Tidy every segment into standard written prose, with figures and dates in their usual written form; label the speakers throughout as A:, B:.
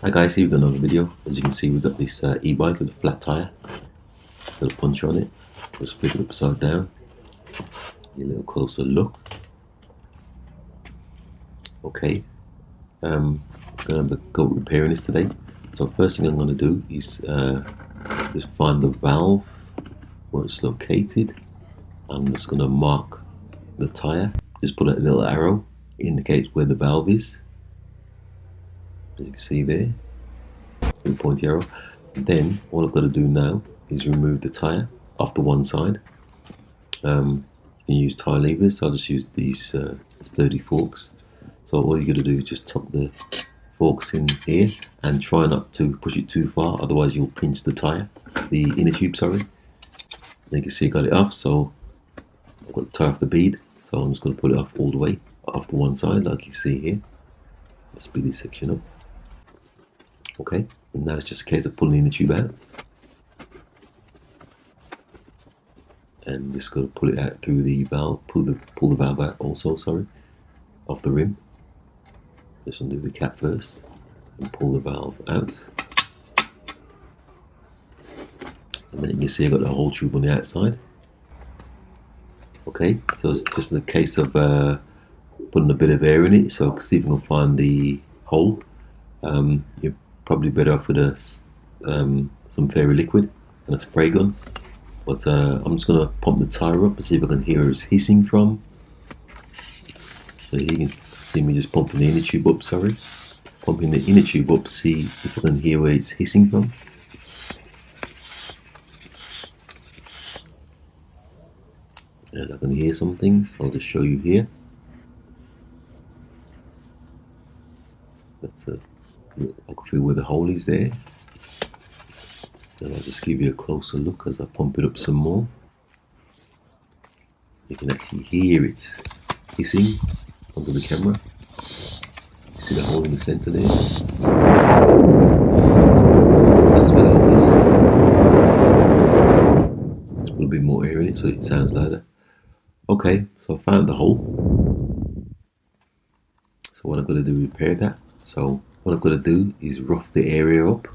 A: Hi guys, here we've got another video. As you can see, we've got this e-bike with a flat tire. Got a puncture on it. Just flip it upside down. Get a little closer look. Okay, I'm gonna go repairing this today. So first thing I'm gonna do is just find the valve where it's located. I'm just gonna mark the tire. Just put a little arrow, indicates where the valve is. As you can see there, the pointy arrow. Then all I've got to do now is remove the tire off the one side. You can use tire levers, so I'll just use these sturdy forks. So all you got to do is just tuck the forks in here and try not to push it too far, otherwise you'll pinch the tire, the inner tube, sorry. And you can see I got it off, so I've got the tire off the bead, so I'm just going to pull it off all the way, off to one side like you see here. Let's speed this section up. Okay, and now it's just a case of pulling the inner tube out. And just got to pull it out through the valve, pull the valve out also, sorry, off the rim. Just undo the cap first and pull the valve out. And then you can see I got the whole tube on the outside. Okay, so it's just a case of putting a bit of air in it, so see if you can find the hole. You're probably better off with some fairy liquid and a spray gun. But I'm just going to pump the tire up and see if I can hear where it's hissing from. So you can see me just pumping the inner tube up, sorry. Pumping the inner tube up, see if I can hear where it's hissing from. And I can hear some things, I'll just show you here. That's I can feel where the hole is there. And I'll just give you a closer look as I pump it up some more. You can actually hear it hissing onto the camera. You see the hole in the center there? That's where the hole is. Let's put a bit more air in it so it sounds louder. Okay, so I found the hole. So what I've got to do is repair that. So what I've got to do is rough the area up.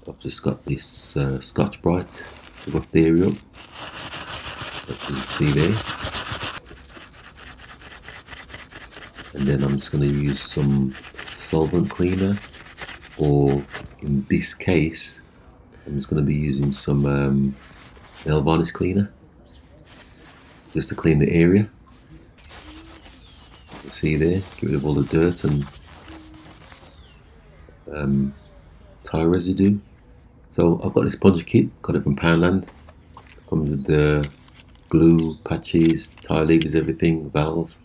A: I've just got this Scotch-Brite to rough the area up, as you can see there. And then I'm just going to use some solvent cleaner, or in this case, I'm just going to be using some nail varnish cleaner, just to clean the area. You see there, get rid of all the dirt and tire residue. So I've got this Puncture kit, got it from Poundland. Comes with the glue, patches, tire levers, everything, valve.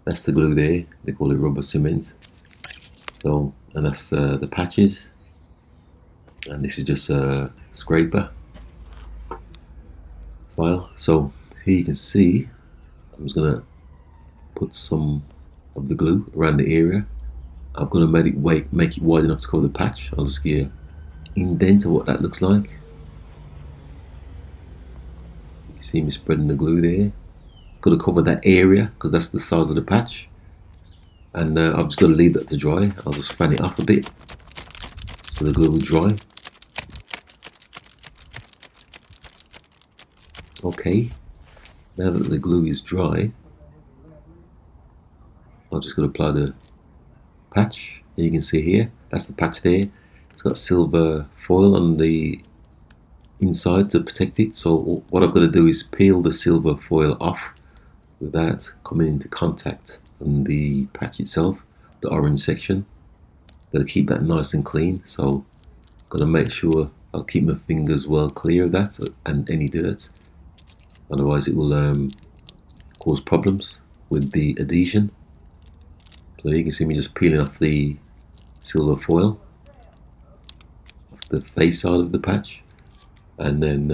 A: That's the glue there, they call it rubber cement. So, and that's the patches. And this is just a scraper file. So here you can see, I'm just gonna put some of the glue around the area. I'm gonna make it wide enough to cover the patch. I'll just get indent of what that looks like. You see me spreading the glue there. It's got to cover that area because that's the size of the patch. And I've just got to leave that to dry. I'll just fan it up a bit so the glue will dry. Okay, now that the glue is dry, I'm just going to apply the patch. You can see here, that's the patch there. It's got silver foil on the inside to protect it. So what I've got to do is peel the silver foil off without coming into contact on the patch itself, the orange section. Got to keep that nice and clean. So got to make sure I'll keep my fingers well clear of that and any dirt. Otherwise it will cause problems with the adhesion. So you can see me just peeling off the silver foil off the face side of the patch, and then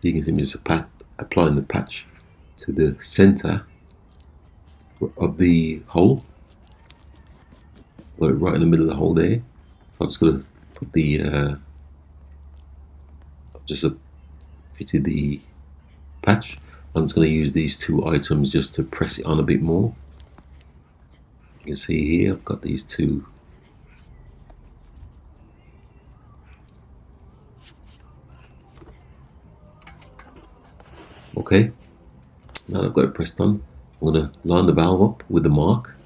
A: you can see me just applying the patch to the center of the hole. Got it right in the middle of the hole there. So I'm just going to put the I've just fitted the patch. I'm just going to use these two items just to press it on a bit more. You can see here I've got these two Okay, now I've got it pressed on, I'm going to line the valve up with the mark,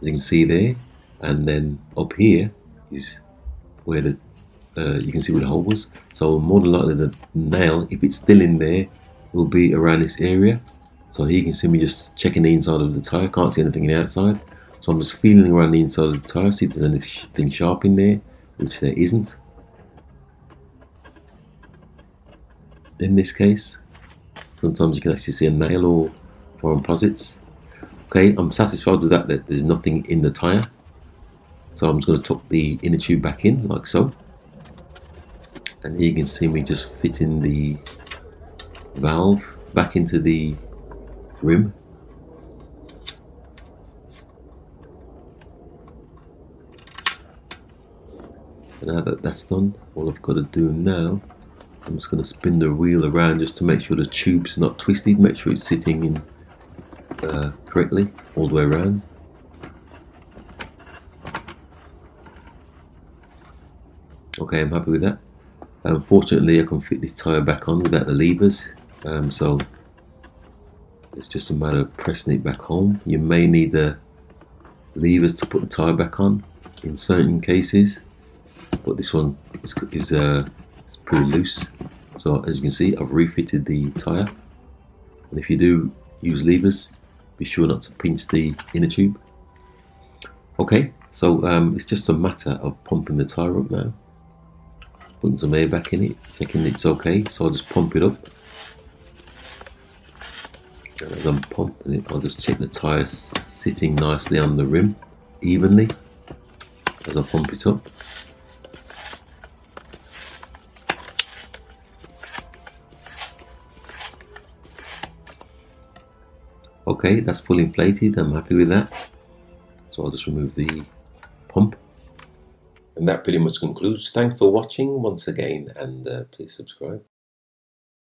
A: as you can see there, and then up here is where the you can see where the hole was. So more than likely the nail, if it's still in there, will be around this area. So here you can see me just checking the inside of the tyre. Can't see anything in the outside, so I'm just feeling around the inside of the tyre, see if there's anything sharp in there, which there isn't in this case. Sometimes you can actually see a nail or foreign posits. Okay, I'm satisfied with that there's nothing in the tyre. So I'm just going to tuck the inner tube back in like so. And here you can see me just fitting the valve back into the rim. And now that that's done, all I've got to do now, I'm just going to spin the wheel around just to make sure the tube's not twisted, make sure it's sitting in correctly all the way around. Okay, I'm happy with that. Unfortunately, I can fit this tyre back on without the levers, so it's just a matter of pressing it back home. You may need the levers to put the tyre back on in certain cases, but this one is pretty loose. So as you can see, I've refitted the tyre, and if you do use levers, be sure not to pinch the inner tube. Okay, so it's just a matter of pumping the tyre up now, putting some air back in it, checking it's okay. So I'll just pump it up, and as I'm pumping it, I'll just check the tyre sitting nicely on the rim evenly as I pump it up. Okay, that's fully inflated, I'm happy with that. So I'll just remove the pump. And that pretty much concludes. Thanks for watching once again, and please subscribe.